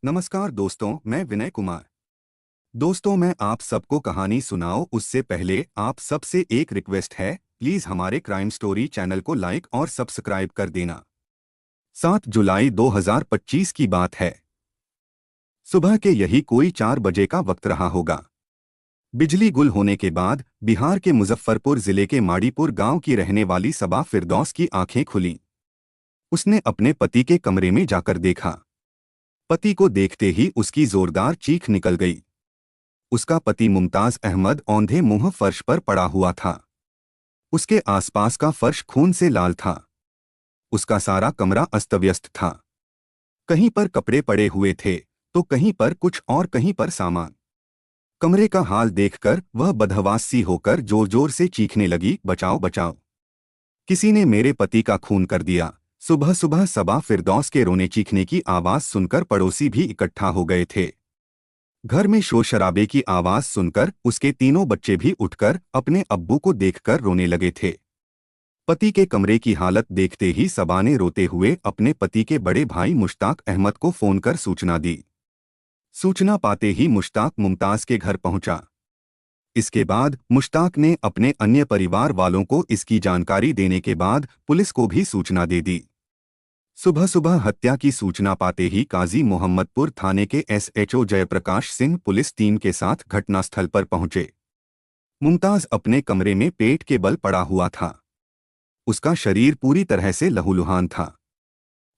नमस्कार दोस्तों, मैं विनय कुमार। दोस्तों, मैं आप सबको कहानी सुनाऊं उससे पहले आप सबसे एक रिक्वेस्ट है, प्लीज हमारे क्राइम स्टोरी चैनल को लाइक और सब्सक्राइब कर देना। 7 जुलाई 2025 की बात है। सुबह के यही कोई 4 बजे का वक्त रहा होगा। बिजली गुल होने के बाद बिहार के मुजफ्फरपुर जिले के माड़ीपुर गांव की रहने वाली सबा फिरदौस की आंखें खुलीं। उसने अपने पति के कमरे में जाकर देखा। पति को देखते ही उसकी जोरदार चीख निकल गई। उसका पति मुमताज अहमद औंधे मुंह फर्श पर पड़ा हुआ था। उसके आसपास का फर्श खून से लाल था। उसका सारा कमरा अस्तव्यस्त था। कहीं पर कपड़े पड़े हुए थे तो कहीं पर कुछ और कहीं पर सामान। कमरे का हाल देखकर वह बदहवास सी होकर जोर जोर से चीखने लगी, बचाओ बचाओ, किसी ने मेरे पति का खून कर दिया। सुबह सुबह सबा फिरदौस के रोने चीखने की आवाज सुनकर पड़ोसी भी इकट्ठा हो गए थे। घर में शोर शराबे की आवाज सुनकर उसके तीनों बच्चे भी उठकर अपने अब्बू को देखकर रोने लगे थे। पति के कमरे की हालत देखते ही सबा ने रोते हुए अपने पति के बड़े भाई मुश्ताक अहमद को फोन कर सूचना दी। सूचना पाते ही मुश्ताक मुमताज के घर पहुंचा। इसके बाद मुश्ताक ने अपने अन्य परिवार वालों को इसकी जानकारी देने के बाद पुलिस को भी सूचना दे दी। सुबह सुबह हत्या की सूचना पाते ही काजी मोहम्मदपुर थाने के SHO Jayprakash Singh police team के साथ घटनास्थल पर पहुंचे। मुमताज अपने कमरे में पेट के बल पड़ा हुआ था। उसका शरीर पूरी तरह से लहूलुहान था।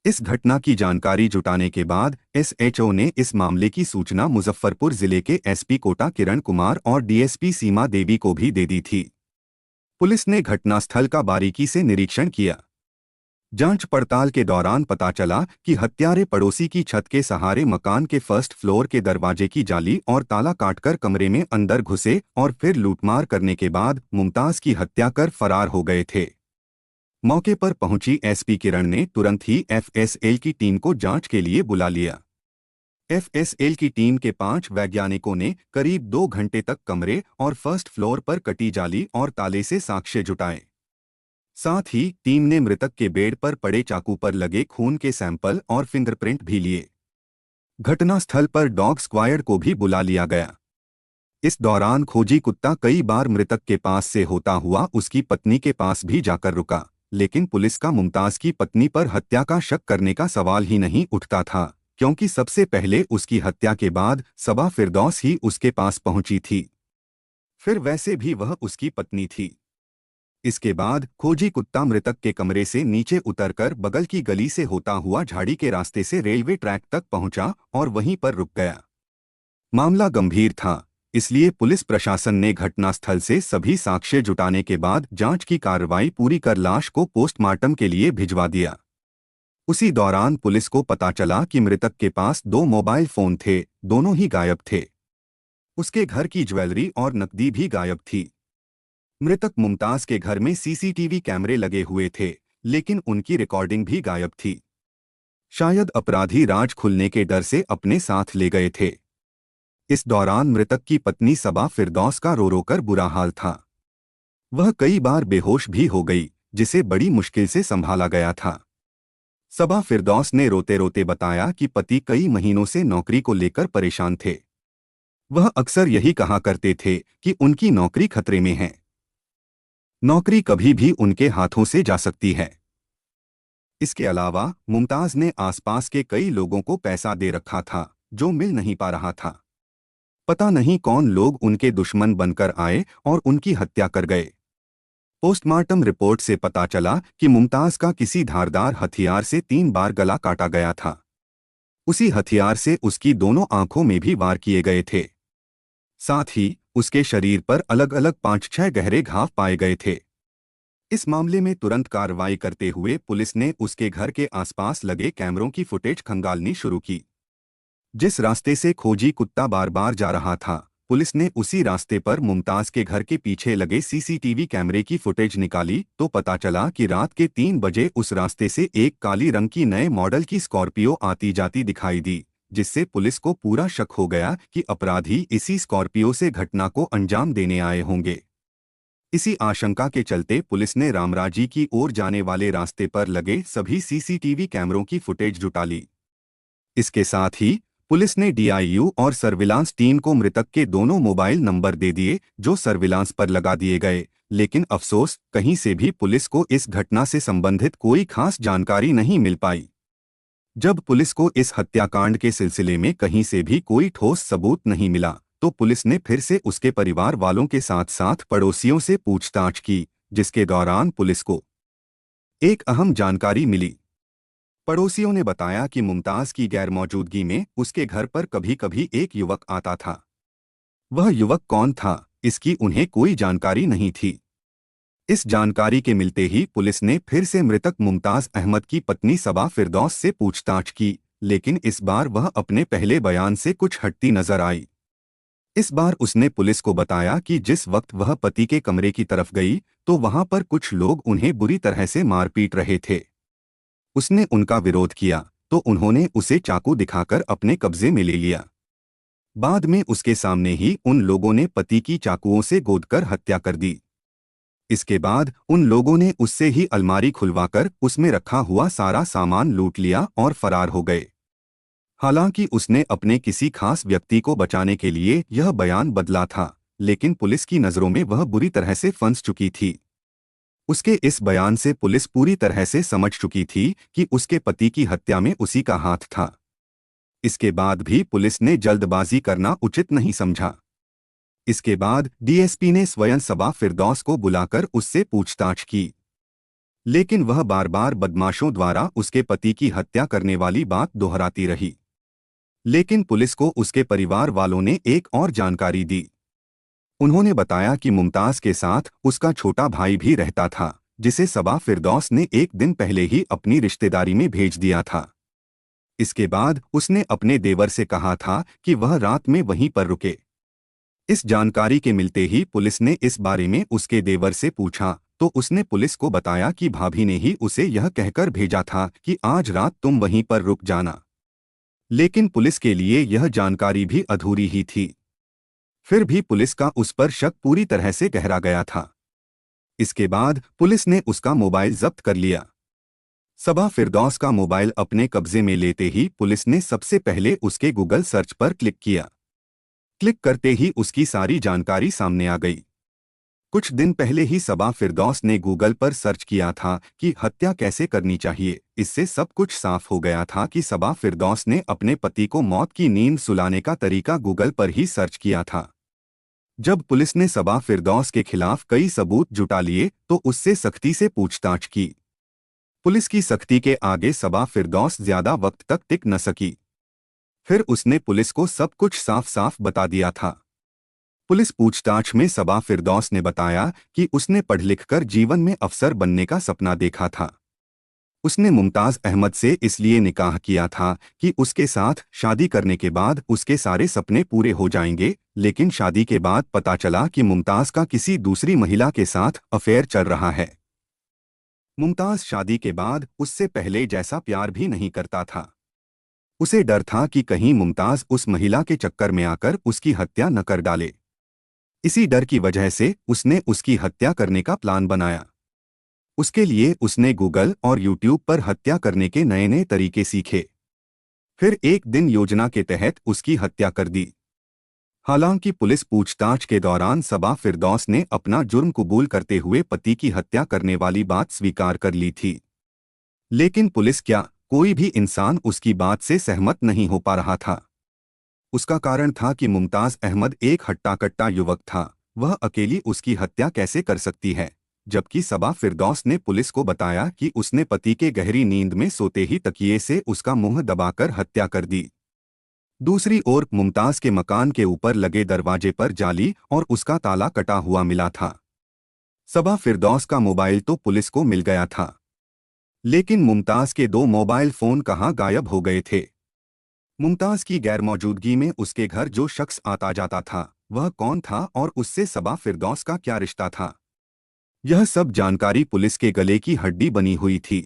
इस घटना की जानकारी जुटाने के बाद एसएचओ ने इस मामले की सूचना मुजफ्फरपुर जिले के एसपी कोटा किरण कुमार और डीएसपी सीमा देवी को भी दे दी थी। पुलिस ने घटनास्थल का बारीकी से निरीक्षण किया। जांच पड़ताल के दौरान पता चला कि हत्यारे पड़ोसी की छत के सहारे मकान के फर्स्ट फ्लोर के दरवाजे की जाली और ताला काटकर कमरे में अंदर घुसे और फिर लूटमार करने के बाद मुमताज की हत्या कर फरार हो गए थे। मौके पर पहुंची एसपी किरण ने तुरंत ही एफएसएल की टीम को जांच के लिए बुला लिया। एफएसएल की टीम के 5 वैज्ञानिकों ने करीब 2 घंटे तक कमरे और फर्स्ट फ्लोर पर कटी जाली और ताले से साक्ष्य जुटाए। साथ ही टीम ने मृतक के बेड पर पड़े चाकू पर लगे खून के सैंपल और फिंगरप्रिंट भी लिए। घटनास्थल पर डॉग स्क्वायड को भी बुला लिया गया। इस दौरान खोजी कुत्ता कई बार मृतक के पास से होता हुआ उसकी पत्नी के पास भी जाकर रुका, लेकिन पुलिस का मुमताज की पत्नी पर हत्या का शक करने का सवाल ही नहीं उठता था, क्योंकि सबसे पहले उसकी हत्या के बाद सबा फिरदौस ही उसके पास पहुंची थी। फिर वैसे भी वह उसकी पत्नी थी। इसके बाद खोजी कुत्ता मृतक के कमरे से नीचे उतरकर बगल की गली से होता हुआ झाड़ी के रास्ते से रेलवे ट्रैक तक पहुंचा और वहीं पर रुक गया। मामला गंभीर था, इसलिए पुलिस प्रशासन ने घटनास्थल से सभी साक्ष्य जुटाने के बाद जांच की कार्रवाई पूरी कर लाश को पोस्टमार्टम के लिए भिजवा दिया। उसी दौरान पुलिस को पता चला कि मृतक के पास 2 मोबाइल फोन थे, दोनों ही गायब थे। उसके घर की ज्वेलरी और नकदी भी गायब थी। मृतक मुमताज के घर में सीसीटीवी कैमरे लगे हुए थे, लेकिन उनकी रिकॉर्डिंग भी गायब थी। शायद अपराधी राज खुलने के डर से अपने साथ ले गए थे। इस दौरान मृतक की पत्नी सबा फिरदौस का रो रो कर बुरा हाल था। वह कई बार बेहोश भी हो गई, जिसे बड़ी मुश्किल से संभाला गया था। सबा फिरदौस ने रोते रोते बताया कि पति कई महीनों से नौकरी को लेकर परेशान थे। वह अक्सर यही कहा करते थे कि उनकी नौकरी खतरे में है। नौकरी कभी भी उनके हाथों से जा सकती है। इसके अलावा मुमताज ने आसपास के कई लोगों को पैसा दे रखा था, जो मिल नहीं पा रहा था। पता नहीं कौन लोग उनके दुश्मन बनकर आए और उनकी हत्या कर गए। पोस्टमार्टम रिपोर्ट से पता चला कि मुमताज का किसी धारदार हथियार से 3 बार गला काटा गया था। उसी हथियार से उसकी दोनों आंखों में भी वार किए गए थे। साथ ही उसके शरीर पर अलग अलग 5-6 गहरे घाव पाए गए थे। इस मामले में तुरंत कार्रवाई करते हुए पुलिस ने उसके घर के आसपास लगे कैमरों की फुटेज खंगालनी शुरू की। जिस रास्ते से खोजी कुत्ता बार बार जा रहा था, पुलिस ने उसी रास्ते पर मुमताज के घर के पीछे लगे सीसीटीवी कैमरे की फुटेज निकाली तो पता चला कि रात के 3 बजे उस रास्ते से एक काली रंग की नए मॉडल की स्कॉर्पियो आती जाती दिखाई दी, जिससे पुलिस को पूरा शक हो गया कि अपराधी इसी स्कॉर्पियो से घटना को अंजाम देने आए होंगे। इसी आशंका के चलते पुलिस ने रामराजी की ओर जाने वाले रास्ते पर लगे सभी सीसीटीवी कैमरों की फुटेज जुटा ली। इसके साथ ही पुलिस ने डीआईयू और सर्विलांस टीम को मृतक के दोनों मोबाइल नंबर दे दिए, जो सर्विलांस पर लगा दिए गए। लेकिन अफसोस, कहीं से भी पुलिस को इस घटना से संबंधित कोई खास जानकारी नहीं मिल पाई। जब पुलिस को इस हत्याकांड के सिलसिले में कहीं से भी कोई ठोस सबूत नहीं मिला, तो पुलिस ने फिर से उसके परिवार वालों के साथ साथ पड़ोसियों से पूछताछ की, जिसके दौरान पुलिस को एक अहम जानकारी मिली। पड़ोसियों ने बताया कि मुमताज की गैरमौजूदगी में उसके घर पर कभी कभी एक युवक आता था। वह युवक कौन था, इसकी उन्हें कोई जानकारी नहीं थी। इस जानकारी के मिलते ही पुलिस ने फिर से मृतक मुमताज अहमद की पत्नी सबा फिरदौस से पूछताछ की, लेकिन इस बार वह अपने पहले बयान से कुछ हटती नजर आई। इस बार उसने पुलिस को बताया कि जिस वक्त वह पति के कमरे की तरफ गई, तो वहां पर कुछ लोग उन्हें बुरी तरह से मार पीट रहे थे। उसने उनका विरोध किया, तो उन्होंने उसे चाकू दिखाकर अपने कब्जे में ले लिया। बाद में उसके सामने ही उन लोगों ने पति की चाकुओं से गोदकर हत्या कर दी। इसके बाद उन लोगों ने उससे ही अलमारी खुलवाकर उसमें रखा हुआ सारा सामान लूट लिया और फरार हो गए। हालांकि उसने अपने किसी खास व्यक्ति को बचाने के लिए यह बयान बदला था, लेकिन पुलिस की नज़रों में वह बुरी तरह से फंस चुकी थी। उसके इस बयान से पुलिस पूरी तरह से समझ चुकी थी कि उसके पति की हत्या में उसी का हाथ था। इसके बाद भी पुलिस ने जल्दबाजी करना उचित नहीं समझा। इसके बाद डीएसपी ने स्वयं सबा फिरदौस को बुलाकर उससे पूछताछ की, लेकिन वह बार बार बदमाशों द्वारा उसके पति की हत्या करने वाली बात दोहराती रही। लेकिन पुलिस को उसके परिवार वालों ने एक और जानकारी दी। उन्होंने बताया कि मुमताज के साथ उसका छोटा भाई भी रहता था, जिसे सबा फिरदौस ने एक दिन पहले ही अपनी रिश्तेदारी में भेज दिया था। इसके बाद उसने अपने देवर से कहा था कि वह रात में वहीं पर रुके। इस जानकारी के मिलते ही पुलिस ने इस बारे में उसके देवर से पूछा, तो उसने पुलिस को बताया कि भाभी ने ही उसे यह कहकर भेजा था कि आज रात तुम वहीं पर रुक जाना। लेकिन पुलिस के लिए यह जानकारी भी अधूरी ही थी। फिर भी पुलिस का उस पर शक पूरी तरह से गहरा गया था। इसके बाद पुलिस ने उसका मोबाइल जब्त कर लिया। सबा फिरदौस का मोबाइल अपने कब्जे में लेते ही पुलिस ने सबसे पहले उसके गूगल सर्च पर क्लिक किया। क्लिक करते ही उसकी सारी जानकारी सामने आ गई। कुछ दिन पहले ही सबा फिरदौस ने गूगल पर सर्च किया था कि हत्या कैसे करनी चाहिए। इससे सब कुछ साफ हो गया था कि सबा फिरदौस ने अपने पति को मौत की नींद सुलाने का तरीका गूगल पर ही सर्च किया था। जब पुलिस ने सबा फिरदौस के खिलाफ कई सबूत जुटा लिए, तो उससे सख्ती से पूछताछ की। पुलिस की सख्ती के आगे सबा फिरदौस ज्यादा वक्त तक टिक न सकी। फिर उसने पुलिस को सब कुछ साफ साफ बता दिया था। पुलिस पूछताछ में सबा फिरदौस ने बताया कि उसने पढ़ लिख कर जीवन में अफसर बनने का सपना देखा था। उसने मुमताज अहमद से इसलिए निकाह किया था कि उसके साथ शादी करने के बाद उसके सारे सपने पूरे हो जाएंगे, लेकिन शादी के बाद पता चला कि मुमताज का किसी दूसरी महिला के साथ अफेयर चल रहा है। मुमताज शादी के बाद उससे पहले जैसा प्यार भी नहीं करता था। उसे डर था कि कहीं मुमताज उस महिला के चक्कर में आकर उसकी हत्या न कर डाले। इसी डर की वजह से उसने उसकी हत्या करने का प्लान बनाया। उसके लिए उसने गूगल और यूट्यूब पर हत्या करने के नए नए तरीके सीखे। फिर एक दिन योजना के तहत उसकी हत्या कर दी। हालांकि पुलिस पूछताछ के दौरान सबा फिरदौस ने अपना जुर्म कबूल करते हुए पति की हत्या करने वाली बात स्वीकार कर ली थी। लेकिन पुलिस क्या कोई भी इंसान उसकी बात से सहमत नहीं हो पा रहा था। उसका कारण था कि मुमताज अहमद एक हट्टा-कट्टा युवक था। वह अकेली उसकी हत्या कैसे कर सकती है, जबकि सबा फिरदौस ने पुलिस को बताया कि उसने पति के गहरी नींद में सोते ही तकिए से उसका मुंह दबाकर हत्या कर दी। दूसरी ओर मुमताज के मकान के ऊपर लगे दरवाजे पर जाली और उसका ताला कटा हुआ मिला था। सबा फिरदौस का मोबाइल तो पुलिस को मिल गया था, लेकिन मुमताज के 2 मोबाइल फोन कहाँ गायब हो गए थे। मुमताज की गैरमौजूदगी में उसके घर जो शख्स आता जाता था, वह कौन था और उससे सबा फिरदौस का क्या रिश्ता था। यह सब जानकारी पुलिस के गले की हड्डी बनी हुई थी।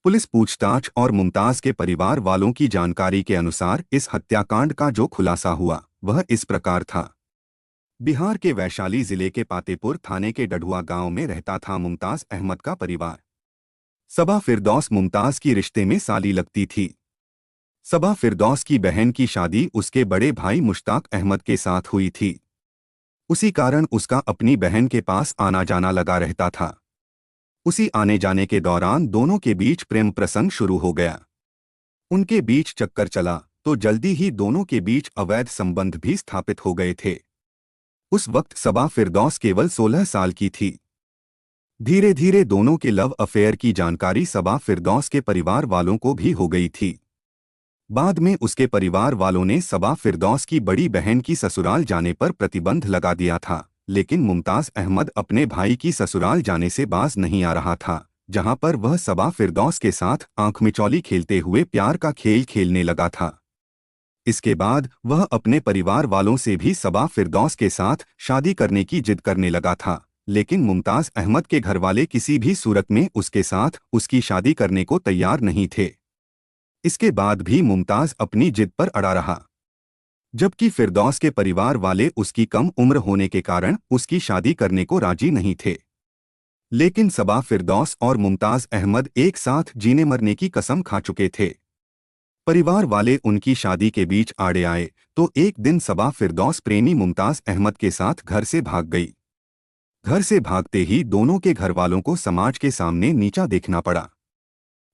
पुलिस पूछताछ और मुमताज के परिवार वालों की जानकारी के अनुसार इस हत्याकांड का जो खुलासा हुआ, वह इस प्रकार था। बिहार के वैशाली जिले के पातेपुर थाने के डढ़ुआ गांव में रहता था मुमताज अहमद का परिवार। सबा फिरदौस मुमताज की रिश्ते में साली लगती थी। सबा फिरदौस की बहन की शादी उसके बड़े भाई मुश्ताक अहमद के साथ हुई थी। उसी कारण उसका अपनी बहन के पास आना जाना लगा रहता था। उसी आने जाने के दौरान दोनों के बीच प्रेम प्रसंग शुरू हो गया। उनके बीच चक्कर चला तो जल्दी ही दोनों के बीच अवैध संबंध भी स्थापित हो गए थे। उस वक्त सबा फिरदौस केवल 16 साल की थी। धीरे धीरे दोनों के लव अफेयर की जानकारी सबा फिरदौस के परिवार वालों को भी हो गई थी। बाद में उसके परिवार वालों ने सबा फिरदौस की बड़ी बहन की ससुराल जाने पर प्रतिबंध लगा दिया था, लेकिन मुमताज अहमद अपने भाई की ससुराल जाने से बाज नहीं आ रहा था, जहां पर वह सबा फिरदौस के साथ आंख मिचौली खेलते हुए प्यार का खेल खेलने लगा था। इसके बाद वह अपने परिवार वालों से भी सबा फिरदौस के साथ शादी करने की जिद करने लगा था, लेकिन मुमताज अहमद के घरवाले किसी भी सूरत में उसके साथ उसकी शादी करने को तैयार नहीं थे। इसके बाद भी मुमताज अपनी जिद पर अड़ा रहा, जबकि फिरदौस के परिवार वाले उसकी कम उम्र होने के कारण उसकी शादी करने को राजी नहीं थे। लेकिन सबा फिरदौस और मुमताज अहमद एक साथ जीने मरने की कसम खा चुके थे। परिवार वाले उनकी शादी के बीच आड़े आए तो एक दिन सबा फिरदौस प्रेमी मुमताज अहमद के साथ घर से भाग गई। घर से भागते ही दोनों के घरवालों को समाज के सामने नीचा देखना पड़ा।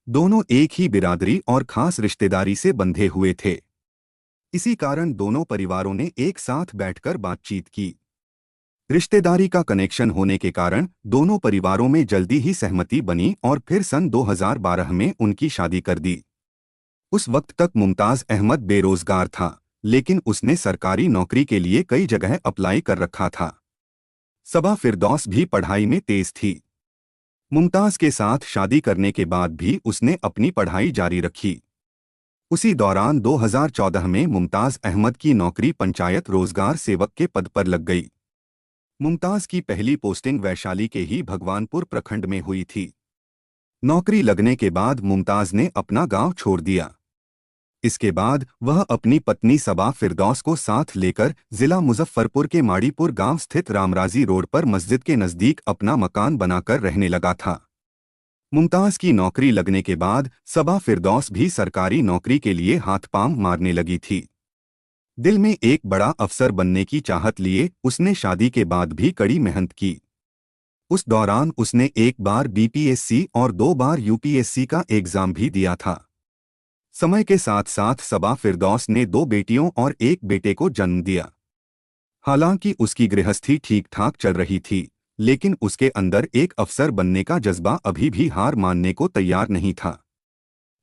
दोनों एक ही बिरादरी और खास रिश्तेदारी से बंधे हुए थे। इसी कारण दोनों परिवारों ने एक साथ बैठकर बातचीत की। रिश्तेदारी का कनेक्शन होने के कारण दोनों परिवारों में जल्दी ही सहमति बनी और फिर सन 2012 में उनकी शादी कर दी। उस वक्त तक मुमताज अहमद बेरोजगार था, लेकिन उसने सरकारी नौकरी के लिए कई जगह अप्लाई कर रखा था। सबा फिरदौस भी पढ़ाई में तेज थी। मुमताज के साथ शादी करने के बाद भी उसने अपनी पढ़ाई जारी रखी। उसी दौरान 2014 में मुमताज अहमद की नौकरी पंचायत रोजगार सेवक के पद पर लग गई। मुमताज की पहली पोस्टिंग वैशाली के ही भगवानपुर प्रखंड में हुई थी। नौकरी लगने के बाद मुमताज ने अपना गांव छोड़ दिया। इसके बाद वह अपनी पत्नी सबा फिरदौस को साथ लेकर जिला मुजफ्फरपुर के माड़ीपुर गांव स्थित रामराजी रोड पर मस्जिद के नजदीक अपना मकान बनाकर रहने लगा था। मुमताज की नौकरी लगने के बाद सबा फिरदौस भी सरकारी नौकरी के लिए हाथ पांव मारने लगी थी। दिल में एक बड़ा अफसर बनने की चाहत लिए उसने शादी के बाद भी कड़ी मेहनत की। उस दौरान उसने एक बार बीपीएससी और 2 बार यूपीएससी का एग्जाम भी दिया था। समय के साथ साथ सबा फिरदौस ने 2 बेटियों और 1 बेटे को जन्म दिया। हालांकि उसकी गृहस्थी ठीक ठाक चल रही थी, लेकिन उसके अंदर एक अफसर बनने का जज्बा अभी भी हार मानने को तैयार नहीं था।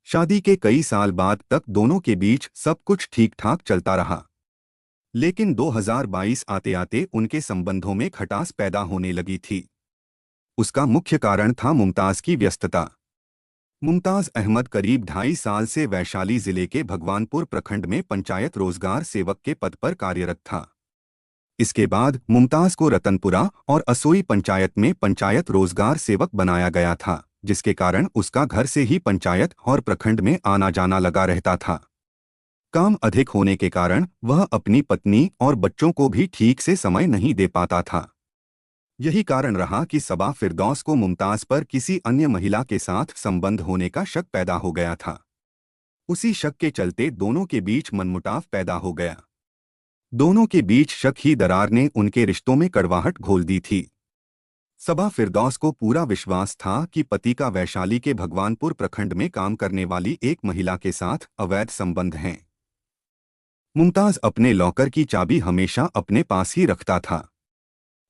शादी के कई साल बाद तक दोनों के बीच सब कुछ ठीक ठाक चलता रहा, लेकिन 2022 आते आते उनके संबंधों में खटास पैदा होने लगी थी। उसका मुख्य कारण था मुमताज की व्यस्तता। मुमताज अहमद करीब 2.5 साल से वैशाली जिले के भगवानपुर प्रखंड में पंचायत रोजगार सेवक के पद पर कार्यरत था। इसके बाद मुमताज को रतनपुरा और असोई पंचायत में पंचायत रोजगार सेवक बनाया गया था, जिसके कारण उसका घर से ही पंचायत और प्रखंड में आना जाना लगा रहता था। काम अधिक होने के कारण वह अपनी पत्नी और बच्चों को भी ठीक से समय नहीं दे पाता था। यही कारण रहा कि सबा फिरदौस को मुमताज पर किसी अन्य महिला के साथ संबंध होने का शक पैदा हो गया था। उसी शक के चलते दोनों के बीच मनमुटाव पैदा हो गया। दोनों के बीच शक ही दरार ने उनके रिश्तों में कड़वाहट घोल दी थी। सबा फिरदौस को पूरा विश्वास था कि पति का वैशाली के भगवानपुर प्रखंड में काम करने वाली एक महिला के साथ अवैध संबंध हैं। मुमताज अपने लॉकर की चाबी हमेशा अपने पास ही रखता था।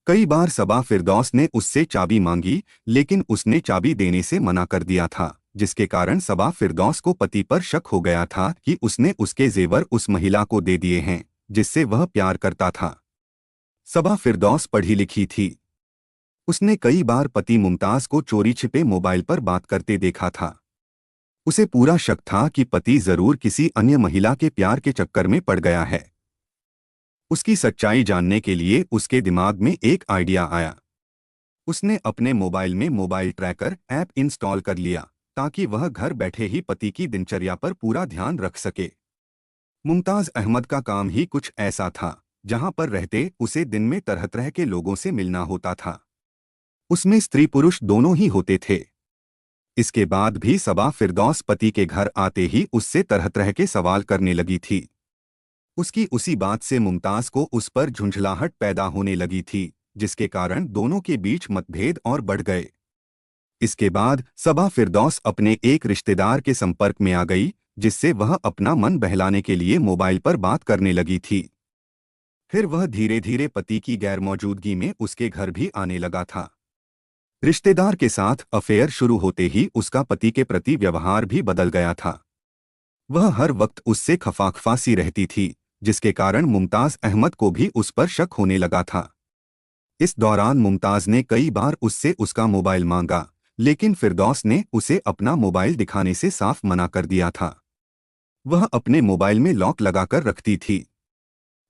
कई बार सबा फिरदौस ने उससे चाबी मांगी, लेकिन उसने चाबी देने से मना कर दिया था, जिसके कारण सबा फिरदौस को पति पर शक हो गया था कि उसने उसके जेवर उस महिला को दे दिए हैं जिससे वह प्यार करता था। सबा फिरदौस पढ़ी लिखी थी। उसने कई बार पति मुमताज को चोरी छिपे मोबाइल पर बात करते देखा था। उसे पूरा शक था कि पति जरूर किसी अन्य महिला के प्यार के चक्कर में पड़ गया है। उसकी सच्चाई जानने के लिए उसके दिमाग में एक आइडिया आया। उसने अपने मोबाइल में मोबाइल ट्रैकर ऐप इंस्टॉल कर लिया ताकि वह घर बैठे ही पति की दिनचर्या पर पूरा ध्यान रख सके। मुमताज अहमद का काम ही कुछ ऐसा था, जहां पर रहते उसे दिन में तरह तरह के लोगों से मिलना होता था। उसमें स्त्री पुरुष दोनों ही होते थे। इसके बाद भी सबा फिरदौस पति के घर आते ही उससे तरह तरह के सवाल करने लगी थी। उसकी उसी बात से मुमताज को उस पर झुंझलाहट पैदा होने लगी थी, जिसके कारण दोनों के बीच मतभेद और बढ़ गए। इसके बाद सबा फिरदौस अपने एक रिश्तेदार के संपर्क में आ गई, जिससे वह अपना मन बहलाने के लिए मोबाइल पर बात करने लगी थी। फिर वह धीरे धीरे पति की गैरमौजूदगी में उसके घर भी आने लगा था। रिश्तेदार के साथ अफेयर शुरू होते ही उसका पति के प्रति व्यवहार भी बदल गया था। वह हर वक्त उससे खफाखफा सी रहती थी, जिसके कारण मुमताज अहमद को भी उस पर शक होने लगा था। इस दौरान मुमताज ने कई बार उससे उसका मोबाइल मांगा, लेकिन फिरदौस ने उसे अपना मोबाइल दिखाने से साफ मना कर दिया था। वह अपने मोबाइल में लॉक लगाकर रखती थी।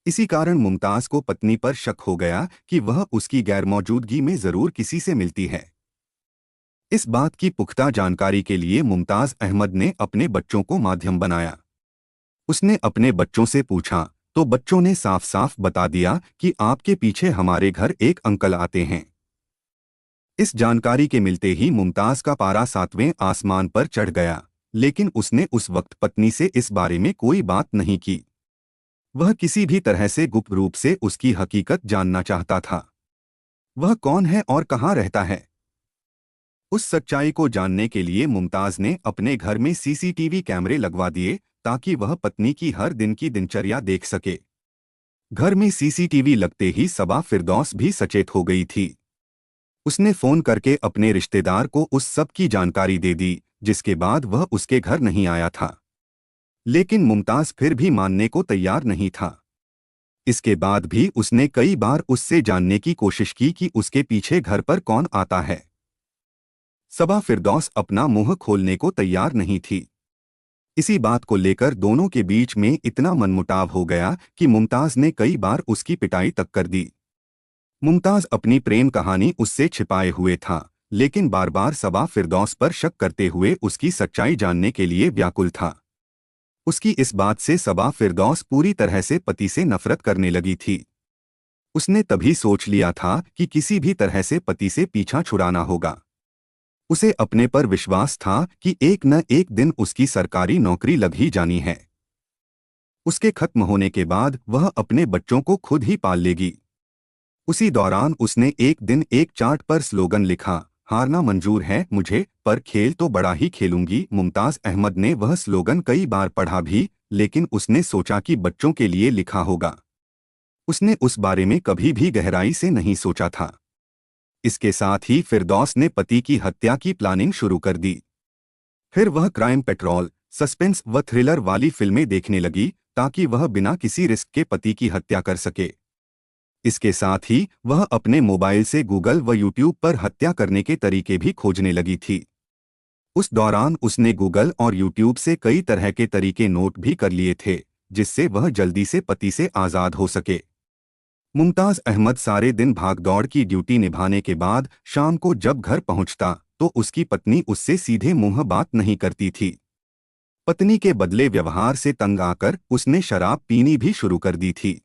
इसी कारण मुमताज को पत्नी पर शक हो गया कि वह उसकी गैरमौजूदगी में जरूर किसी से मिलती है। इस बात की पुख्ता जानकारी के लिए मुमताज अहमद ने अपने बच्चों को माध्यम बनाया। उसने अपने बच्चों से पूछा तो बच्चों ने साफ साफ बता दिया कि आपके पीछे हमारे घर एक अंकल आते हैं। इस जानकारी के मिलते ही मुमताज का पारा 7वें आसमान पर चढ़ गया, लेकिन उसने उस वक्त पत्नी से इस बारे में कोई बात नहीं की। वह किसी भी तरह से गुप्त रूप से उसकी हकीकत जानना चाहता था। वह कौन है और कहाँ रहता है। उस सच्चाई को जानने के लिए मुमताज ने अपने घर में सीसीटीवी कैमरे लगवा दिए, ताकि वह पत्नी की हर दिन की दिनचर्या देख सके। घर में सीसीटीवी लगते ही सबा फिरदौस भी सचेत हो गई थी। उसने फोन करके अपने रिश्तेदार को उस सब की जानकारी दे दी, जिसके बाद वह उसके घर नहीं आया था। लेकिन मुमताज फिर भी मानने को तैयार नहीं था। इसके बाद भी उसने कई बार उससे जानने की कोशिश की कि उसके पीछे घर पर कौन आता है। सबा फिरदौस अपना मुंह खोलने को तैयार नहीं थी। इसी बात को लेकर दोनों के बीच में इतना मनमुटाव हो गया कि मुमताज ने कई बार उसकी पिटाई तक कर दी। मुमताज अपनी प्रेम कहानी उससे छिपाए हुए था, लेकिन बार बार सबा फिरदौस पर शक करते हुए उसकी सच्चाई जानने के लिए व्याकुल था। उसकी इस बात से सबा फिरदौस पूरी तरह से पति से नफरत करने लगी थी। उसने तभी सोच लिया था कि किसी भी तरह से पति से पीछा छुड़ाना होगा। उसे अपने पर विश्वास था कि एक न एक दिन उसकी सरकारी नौकरी लग ही जानी है। उसके खत्म होने के बाद वह अपने बच्चों को खुद ही पाल लेगी। उसी दौरान उसने एक दिन एक चार्ट पर स्लोगन लिखा, हारना मंजूर है मुझे, पर खेल तो बड़ा ही खेलूंगी। मुमताज अहमद ने वह स्लोगन कई बार पढ़ा भी, लेकिन उसने सोचा कि बच्चों के लिए लिखा होगा। उसने उस बारे में कभी भी गहराई से नहीं सोचा था। इसके साथ ही फिरदौस ने पति की हत्या की प्लानिंग शुरू कर दी। फिर वह क्राइम पेट्रोल, सस्पेंस व थ्रिलर वाली फिल्में देखने लगी, ताकि वह बिना किसी रिस्क के पति की हत्या कर सके। इसके साथ ही वह अपने मोबाइल से गूगल व यूट्यूब पर हत्या करने के तरीके भी खोजने लगी थी। उस दौरान उसने गूगल और यूट्यूब से कई तरह के तरीके नोट भी कर लिए थे, जिससे वह जल्दी से पति से आज़ाद हो सके। मुमताज अहमद सारे दिन भागदौड़ की ड्यूटी निभाने के बाद शाम को जब घर पहुंचता तो उसकी पत्नी उससे सीधे मुंह बात नहीं करती थी। पत्नी के बदले व्यवहार से तंग आकर उसने शराब पीनी भी शुरू कर दी थी।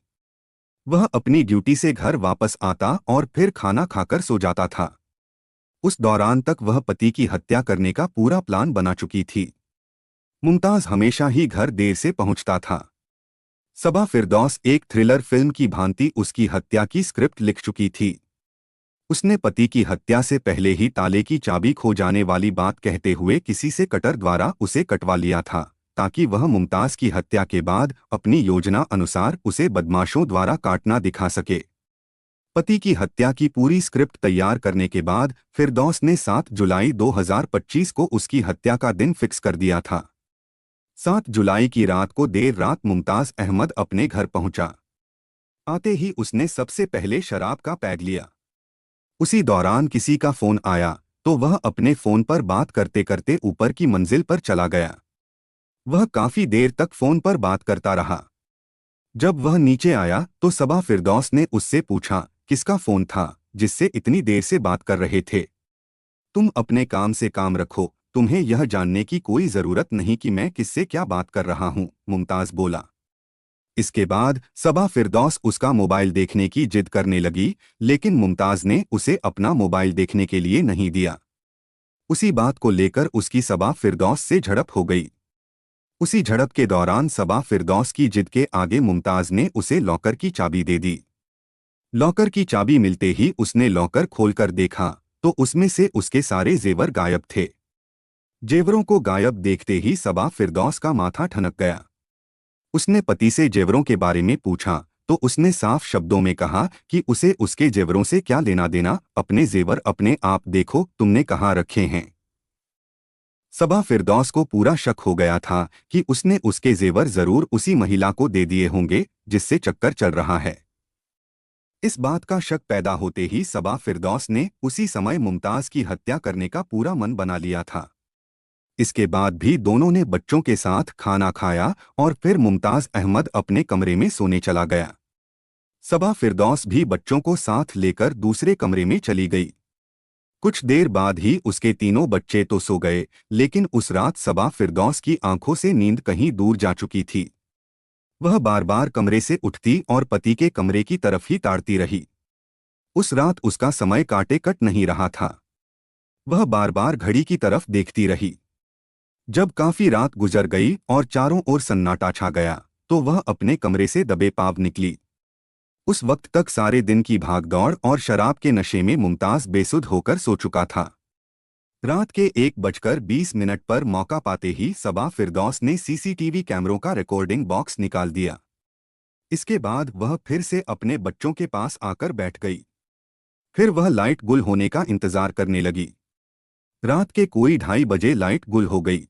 वह अपनी ड्यूटी से घर वापस आता और फिर खाना खाकर सो जाता था। उस दौरान तक वह पति की हत्या करने का पूरा प्लान बना चुकी थी। मुमताज हमेशा ही घर देर से पहुंचता था। सबा फिरदौस एक थ्रिलर फिल्म की भांति उसकी हत्या की स्क्रिप्ट लिख चुकी थी। उसने पति की हत्या से पहले ही ताले की चाबी खो जाने वाली बात कहते हुए किसी से कटर द्वारा उसे कटवा लिया था, ताकि वह मुमताज की हत्या के बाद अपनी योजना अनुसार उसे बदमाशों द्वारा काटना दिखा सके। पति की हत्या की पूरी स्क्रिप्ट तैयार करने के बाद फिरदौस ने 7 जुलाई 2025 को उसकी हत्या का दिन फिक्स कर दिया था। 7 जुलाई की रात को देर रात मुमताज अहमद अपने घर पहुंचा। आते ही उसने सबसे पहले शराब का पैग लिया। उसी दौरान किसी का फोन आया तो वह अपने फोन पर बात करते करते ऊपर की मंजिल पर चला गया। वह काफी देर तक फोन पर बात करता रहा। जब वह नीचे आया तो सबा फिरदौस ने उससे पूछा, किसका फोन था जिससे इतनी देर से बात कर रहे थे? तुम अपने काम से काम रखो, तुम्हें यह जानने की कोई जरूरत नहीं कि मैं किससे क्या बात कर रहा हूं, मुमताज बोला। इसके बाद सबा फिरदौस उसका मोबाइल देखने की जिद करने लगी, लेकिन मुमताज ने उसे अपना मोबाइल देखने के लिए नहीं दिया। उसी बात को लेकर उसकी सबा फिरदौस से झड़प हो गई। उसी झड़प के दौरान सबा फिरदौस की जिद के आगे मुमताज ने उसे लॉकर की चाबी दे दी। लॉकर की चाबी मिलते ही उसने लॉकर खोलकर देखा तो उसमें से उसके सारे जेवर गायब थे। जेवरों को गायब देखते ही सबा फिरदौस का माथा ठनक गया। उसने पति से जेवरों के बारे में पूछा तो उसने साफ शब्दों में कहा कि उसे उसके जेवरों से क्या लेना देना, अपने जेवर अपने आप देखो, तुमने कहाँ रखे हैं। सबा फिरदौस को पूरा शक हो गया था कि उसने उसके जेवर जरूर उसी महिला को दे दिए होंगे जिससे चक्कर चल रहा है। इस बात का शक पैदा होते ही सबा फिरदौस ने उसी समय मुमताज की हत्या करने का पूरा मन बना लिया था। इसके बाद भी दोनों ने बच्चों के साथ खाना खाया और फिर मुमताज अहमद अपने कमरे में सोने चला गया। सबा फिरदौस भी बच्चों को साथ लेकर दूसरे कमरे में चली गई। कुछ देर बाद ही उसके तीनों बच्चे तो सो गए, लेकिन उस रात सबा फिरदौस की आंखों से नींद कहीं दूर जा चुकी थी। वह बार बार कमरे से उठती और पति के कमरे की तरफ ही ताड़ती रही। उस रात उसका समय काटे कट नहीं रहा था। वह बार बार घड़ी की तरफ देखती रही। जब काफी रात गुजर गई और चारों ओर सन्नाटा छा गया तो वह अपने कमरे से दबे पाव निकली। उस वक्त तक सारे दिन की भागदौड़ और शराब के नशे में मुमताज बेसुध होकर सो चुका था। रात के 1:20 पर मौका पाते ही सबा फिरदौस ने सीसीटीवी कैमरों का रिकॉर्डिंग बॉक्स निकाल दिया। इसके बाद वह फिर से अपने बच्चों के पास आकर बैठ गई। फिर वह लाइट गुल होने का इंतजार करने लगी। रात के कोई 2:30 लाइट गुल हो गई।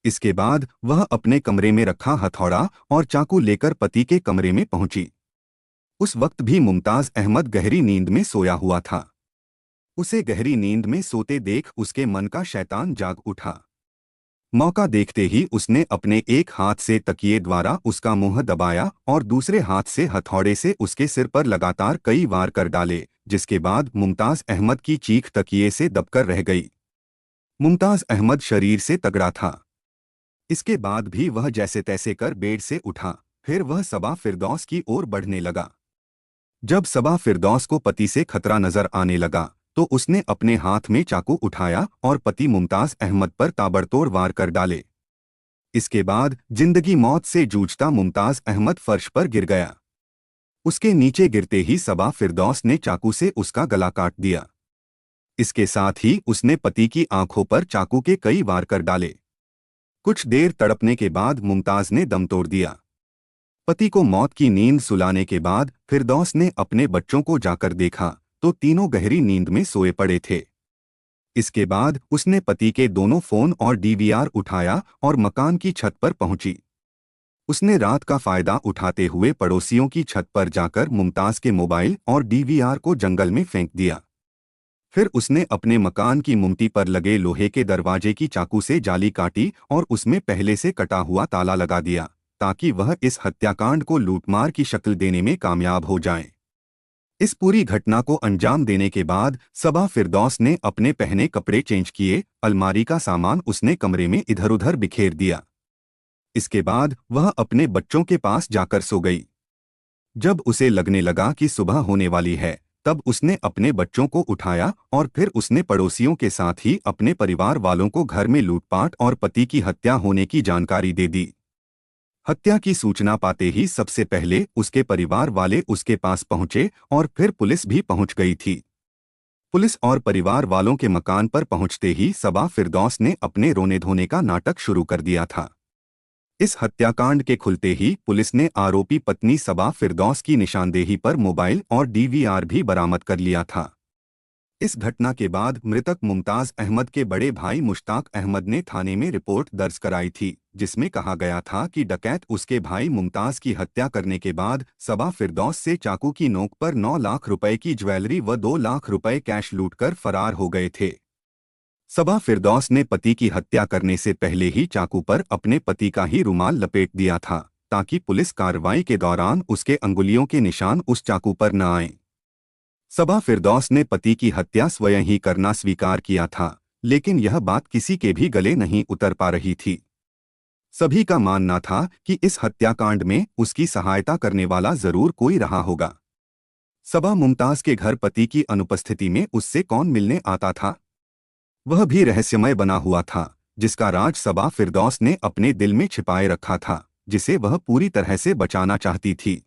इसके बाद वह अपने कमरे में रखा हथौड़ा और चाकू लेकर पति के कमरे में पहुंची। उस वक्त भी मुमताज अहमद गहरी नींद में सोया हुआ था। उसे गहरी नींद में सोते देख उसके मन का शैतान जाग उठा। मौका देखते ही उसने अपने एक हाथ से तकिए द्वारा उसका मुंह दबाया और दूसरे हाथ से हथौड़े से उसके सिर पर लगातार कई वार कर डाले, जिसके बाद मुमताज अहमद की चीख तकिए से दबकर रह गई। मुमताज अहमद शरीर से तगड़ा था। इसके बाद भी वह जैसे तैसे कर बेड से उठा। फिर वह सबा फिरदौस की ओर बढ़ने लगा। जब सबा फिरदौस को पति से खतरा नजर आने लगा तो उसने अपने हाथ में चाकू उठाया और पति मुमताज अहमद पर ताबड़तोड़ वार कर डाले। इसके बाद जिंदगी मौत से जूझता मुमताज अहमद फर्श पर गिर गया। उसके नीचे गिरते ही सबा फिरदौस ने चाकू से उसका गला काट दिया। इसके साथ ही उसने पति की आंखों पर चाकू के कई वार कर डाले। कुछ देर तड़पने के बाद मुमताज ने दम तोड़ दिया। पति को मौत की नींद सुलाने के बाद फिरदौस ने अपने बच्चों को जाकर देखा तो तीनों गहरी नींद में सोए पड़े थे। इसके बाद उसने पति के दोनों फोन और डीवीआर उठाया और मकान की छत पर पहुंची। उसने रात का फायदा उठाते हुए पड़ोसियों की छत पर जाकर मुमताज के मोबाइल और डीवीआर को जंगल में फेंक दिया। फिर उसने अपने मकान की मुमटी पर लगे लोहे के दरवाजे की चाकू से जाली काटी और उसमें पहले से कटा हुआ ताला लगा दिया ताकि वह इस हत्याकांड को लूटमार की शक्ल देने में कामयाब हो जाए। इस पूरी घटना को अंजाम देने के बाद सबा फिरदौस ने अपने पहने कपड़े चेंज किए, अलमारी का सामान उसने कमरे में इधर उधर बिखेर दिया। इसके बाद वह अपने बच्चों के पास जाकर सो गई। जब उसे लगने लगा कि सुबह होने वाली है तब उसने अपने बच्चों को उठाया और फिर उसने पड़ोसियों के साथ ही अपने परिवार वालों को घर में लूटपाट और पति की हत्या होने की जानकारी दे दी। हत्या की सूचना पाते ही सबसे पहले उसके परिवार वाले उसके पास पहुंचे और फिर पुलिस भी पहुंच गई थी। पुलिस और परिवार वालों के मकान पर पहुंचते ही सबा फिरदौस ने अपने रोने धोने का नाटक शुरू कर दिया था। इस हत्याकांड के खुलते ही पुलिस ने आरोपी पत्नी सबा फिरदौस की निशानदेही पर मोबाइल और डीवीआर भी बरामद कर लिया था। इस घटना के बाद मृतक मुमताज अहमद के बड़े भाई मुश्ताक अहमद ने थाने में रिपोर्ट दर्ज कराई थी, जिसमें कहा गया था कि डकैत उसके भाई मुमताज की हत्या करने के बाद सबा फिरदौस से चाकू की नोक पर 9 लाख रुपए की ज्वेलरी व 2 लाख रुपए कैश लूटकर फरार हो गए थे। सबा फिरदौस ने पति की हत्या करने से पहले ही चाकू पर अपने पति का ही रुमाल लपेट दिया था ताकि पुलिस कार्रवाई के दौरान उसके अंगुलियों के निशान उस चाकू पर न आएं। सबा फिरदौस ने पति की हत्या स्वयं ही करना स्वीकार किया था, लेकिन यह बात किसी के भी गले नहीं उतर पा रही थी। सभी का मानना था कि इस हत्याकांड में उसकी सहायता करने वाला जरूर कोई रहा होगा। सबा मुमताज के घर पति की अनुपस्थिति में उससे कौन मिलने आता था? वह भी रहस्यमय बना हुआ था, जिसका राज सबा फिरदौस ने अपने दिल में छिपाए रखा था, जिसे वह पूरी तरह से बचाना चाहती थी।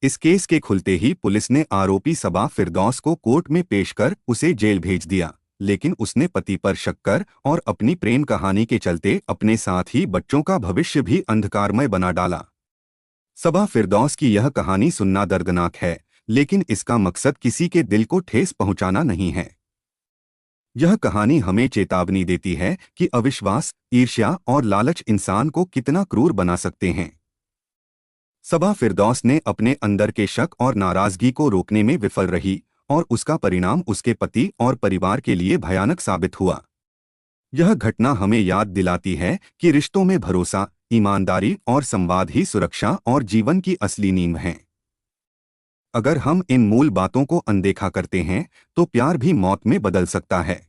इस केस के खुलते ही पुलिस ने आरोपी सबा फिरदौस को कोर्ट में पेश कर उसे जेल भेज दिया, लेकिन उसने पति पर शक कर और अपनी प्रेम कहानी के चलते अपने साथ ही बच्चों का भविष्य भी अंधकारमय बना डाला। सबा फिरदौस की यह कहानी सुनना दर्दनाक है, लेकिन इसका मकसद किसी के दिल को ठेस पहुंचाना नहीं है। यह कहानी हमें चेतावनी देती है कि अविश्वास, ईर्ष्या और लालच इंसान को कितना क्रूर बना सकते हैं। सबा फिरदौस ने अपने अंदर के शक और नाराजगी को रोकने में विफल रही, और उसका परिणाम उसके पति और परिवार के लिए भयानक साबित हुआ। यह घटना हमें याद दिलाती है कि रिश्तों में भरोसा, ईमानदारी और संवाद ही सुरक्षा और जीवन की असली नींव हैं। अगर हम इन मूल बातों को अनदेखा करते हैं, तो प्यार भी मौत में बदल सकता है।